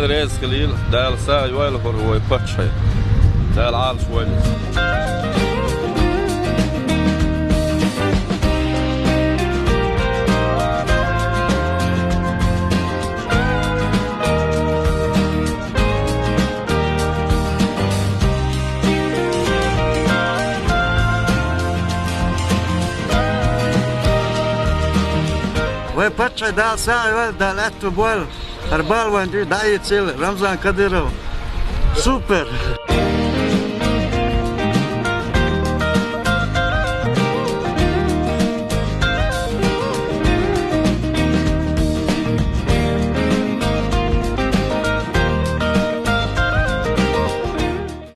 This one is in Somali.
هذا رئيس خليل ده ساعي وائل هو باتشاي ده العال شوي Ve pačaj da savi da letu bol, arbal vanđi daje cijel, Ramzan Kadirov. Super!